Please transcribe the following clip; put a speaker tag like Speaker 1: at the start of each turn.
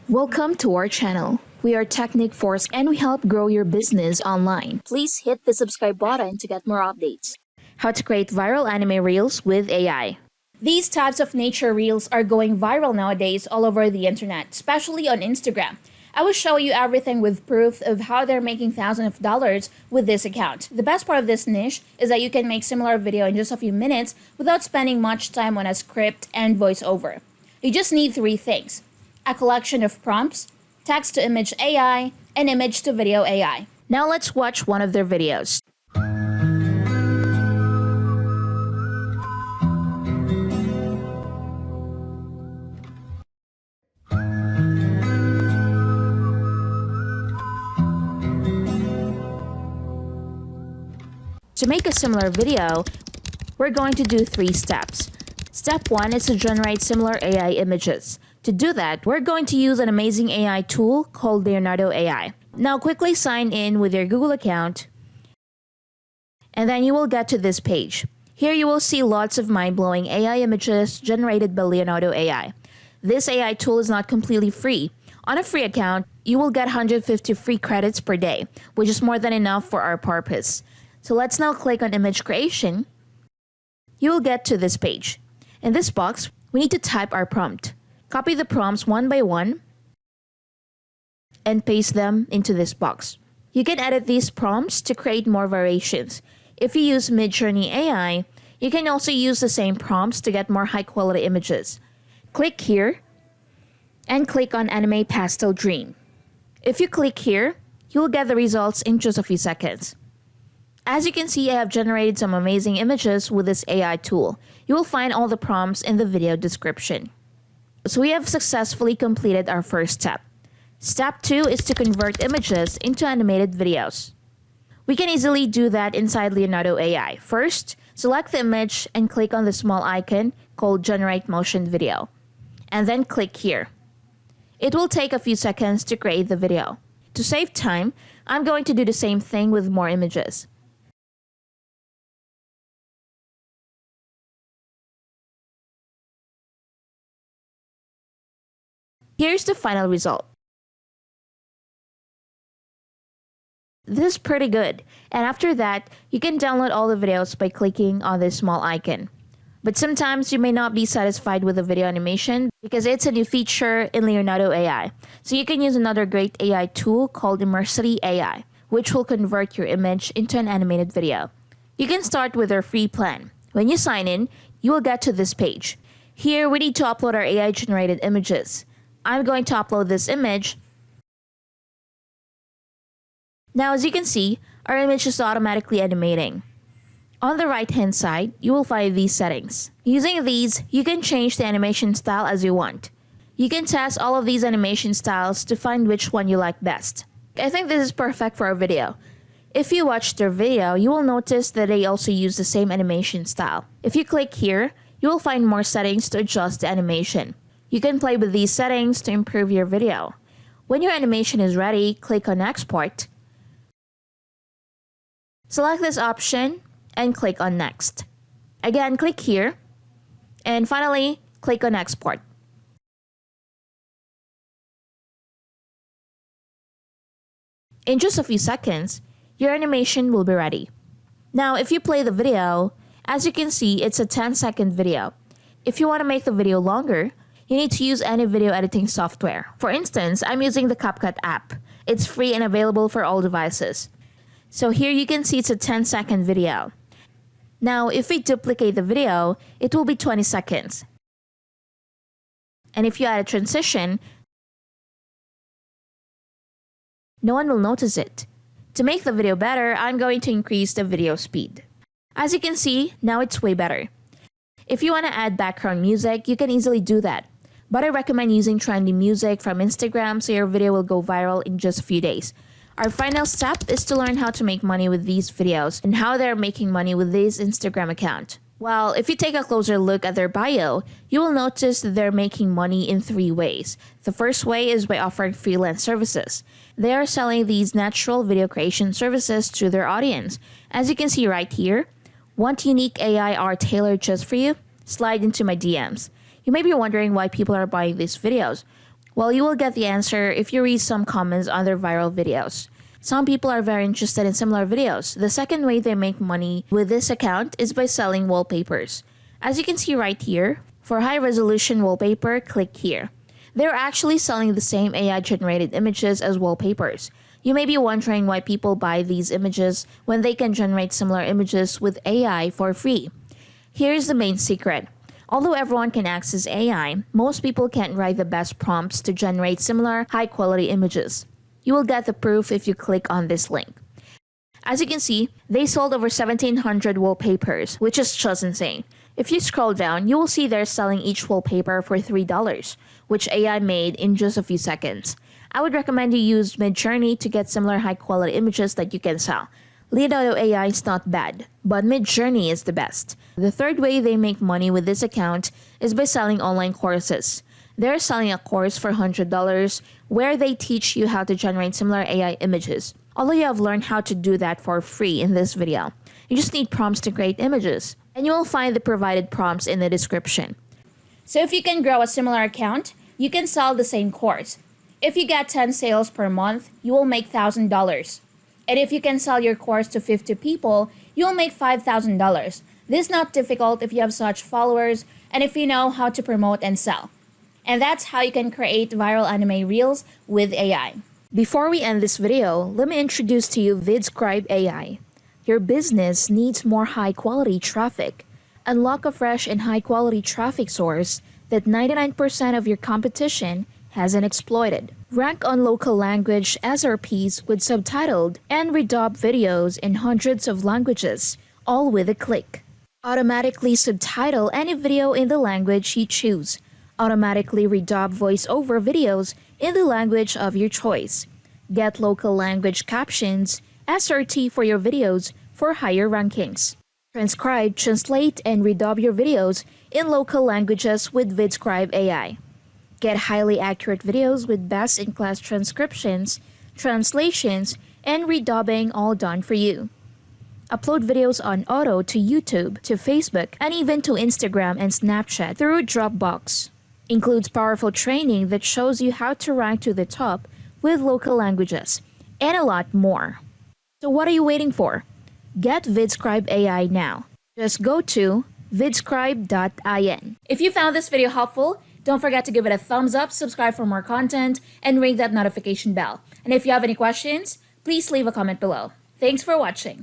Speaker 1: Welcome to our channel. We are Technic Force and we help grow your business online.
Speaker 2: Please hit the subscribe button to get more updates.
Speaker 1: How to create viral anime reels with AI. These types of nature reels are going viral nowadays all over the internet, especially on Instagram. I will show you everything with proof of how they're making thousands of dollars with this account. The best part of this niche is that you can make similar video in just a few minutes without spending much time on a script and voiceover. You just need three things: a collection of prompts, text-to-image AI, and image-to-video AI. Now let's watch one of their videos. To make a similar video, we're going to do 3 steps. Step 1 is to generate similar AI images. To do that, we're going to use an amazing AI tool called Leonardo AI. Now quickly sign in with your Google account, and then you will get to this page. Here you will see lots of mind-blowing AI images generated by Leonardo AI. This AI tool is not completely free. On a free account, you will get 150 free credits per day, which is more than enough for our purpose. So let's now click on image creation. You will get to this page. In this box, we need to type our prompt. Copy the prompts one by one and paste them into this box. You can edit these prompts to create more variations. If you use Midjourney AI, you can also use the same prompts to get more high quality images. Click here and click on Anime Pastel Dream. If you click here, you will get the results in just a few seconds. As you can see, I have generated some amazing images with this AI tool. You will find all the prompts in the video description. So we have successfully completed our first step. Step 2 is to convert images into animated videos. We can easily do that inside Leonardo AI. First, select the image and click on the small icon called Generate Motion Video, and then click here. It will take a few seconds to create the video. To save time, I'm going to do the same thing with more images. Here's the final result. This is pretty good, and after that, you can download all the videos by clicking on this small icon. But sometimes you may not be satisfied with the video animation because it's a new feature in Leonardo AI. So you can use another great AI tool called Immersity AI, which will convert your image into an animated video. You can start with our free plan. When you sign in, you will get to this page. Here, we need to upload our AI-generated images. I'm going to upload this image. Now, as you can see, our image is automatically animating. On the right-hand side, you will find these settings. Using these, you can change the animation style as you want. You can test all of these animation styles to find which one you like best. I think this is perfect for our video. If you watch their video, you will notice that they also use the same animation style. If you click here, you will find more settings to adjust the animation. You can play with these settings to improve your video. When your animation is ready, click on Export. Select this option and click on Next. Again, click here. And finally, click on Export. In just a few seconds, your animation will be ready. Now, if you play the video, as you can see, it's a 10-second video. If you want to make the video longer, you need to use any video editing software. For instance, I'm using the CapCut app. It's free and available for all devices. So here you can see it's a 10-second video. Now, if we duplicate the video, it will be 20 seconds. And if you add a transition, no one will notice it. To make the video better, I'm going to increase the video speed. As you can see, now it's way better. If you want to add background music, you can easily do that. But I recommend using trendy music from Instagram so your video will go viral in just a few days. Our final step is to learn how to make money with these videos and how they're making money with this Instagram account. Well, if you take a closer look at their bio, you will notice that they're making money in 3 ways. The first way is by offering freelance services. They are selling these natural video creation services to their audience. As you can see right here, want unique AI art tailored just for you? Slide into my DMs. You may be wondering why people are buying these videos. Well, you will get the answer if you read some comments on their viral videos. Some people are very interested in similar videos. The second way they make money with this account is by selling wallpapers. As you can see right here, for high resolution wallpaper, click here. They're actually selling the same AI generated images as wallpapers. You may be wondering why people buy these images when they can generate similar images with AI for free. Here's the main secret. Although everyone can access AI, most people can't write the best prompts to generate similar high-quality images. You will get the proof if you click on this link. As you can see, they sold over 1,700 wallpapers, which is just insane. If you scroll down, you will see they're selling each wallpaper for $3, which AI made in just a few seconds. I would recommend you use Midjourney to get similar high-quality images that you can sell. Leonardo AI is not bad, but Midjourney is the best. The third way they make money with this account is by selling online courses. They're selling a course for $100 where they teach you how to generate similar AI images. Although you have learned how to do that for free in this video, you just need prompts to create images, and you will find the provided prompts in the description. So if you can grow a similar account, you can sell the same course. If you get 10 sales per month, you will make $1,000. And if you can sell your course to 50 people, you'll make $5,000. This is not difficult if you have such followers and if you know how to promote and sell. And that's how you can create viral anime reels with AI. Before we end this video, let me introduce to you Vidscribe AI. Your business needs more high-quality traffic. Unlock a fresh and high-quality traffic source that 99% of your competition hasn't exploited. Rank on local language SRPs with subtitled and Redub videos in hundreds of languages, all with a click. Automatically subtitle any video in the language you choose. Automatically Redub voice-over videos in the language of your choice. Get local language captions, SRT for your videos for higher rankings. Transcribe, translate, and redub your videos in local languages with Vidscribe AI. Get highly accurate videos with best-in-class transcriptions, translations, and redubbing all done for you. Upload videos on auto to YouTube, to Facebook, and even to Instagram and Snapchat through Dropbox. Includes powerful training that shows you how to rank to the top with local languages, and a lot more. So what are you waiting for? Get Vidscribe AI now. Just go to vidscribe.in. If you found this video helpful, don't forget to give it a thumbs up, subscribe for more content, and ring that notification bell. And if you have any questions, please leave a comment below. Thanks for watching.